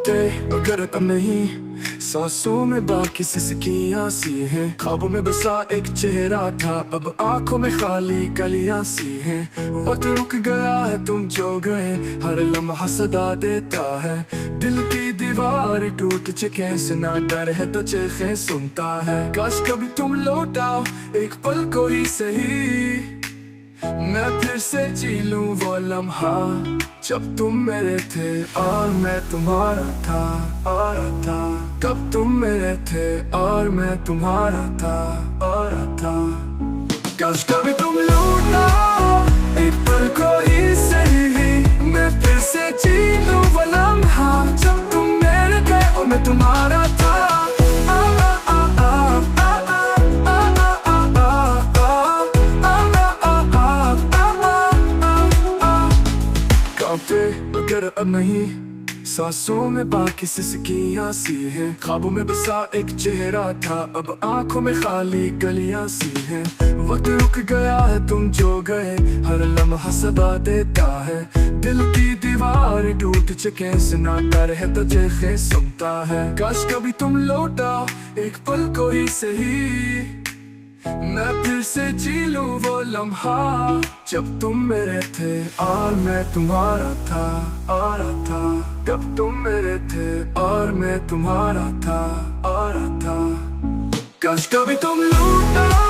कांटे मगर अब नहीं, सांसों में बाकी सिसकियां सी हैं। ख्वाबों में बसा एक चेहरा था, अब आंखों में खाली गलियां सी हैं। वक्त रुक गया है, तुम जो गए, हर लम्हा सदा देता है। दिल की दीवार टूट चुके से ना डर है तो चीखें सुनता है। काश कभी तुम लौट आओ, एक पल को ही सही, मैं फिर से जी लूं वो लम्हा जब तुम मेरे थे और मैं तुम्हारा था। तब तुम मेरे थे और मैं तुम्हारा था। काश कभी तुम लौट आओ, एक पल को ही सही, मैं फिर से जी लूं वो लम्हा जब तुम मेरे थे और मैं तुम्हारा था। मगर अब नहीं, सांसों में बाकी सिसकियां सी हैं। ख्वाबों में बसा एक चेहरा था, अब आंखों में खाली गलियां सी हैं। वक्त रुक गया है, तुम जो गए, हर लम्हा सदा देता है। दिल की दीवार टूट चुके से ना डर है तो चीखें सुनता है। काश कभी तुम लौट आओ, एक पल को ही सही, मैं फिर से जी लूं वो लम्हा जब तुम मेरे थे और मैं तुम्हारा था। जब तुम मेरे थे और मैं तुम्हारा था। काश कभी तुम लौट आओ।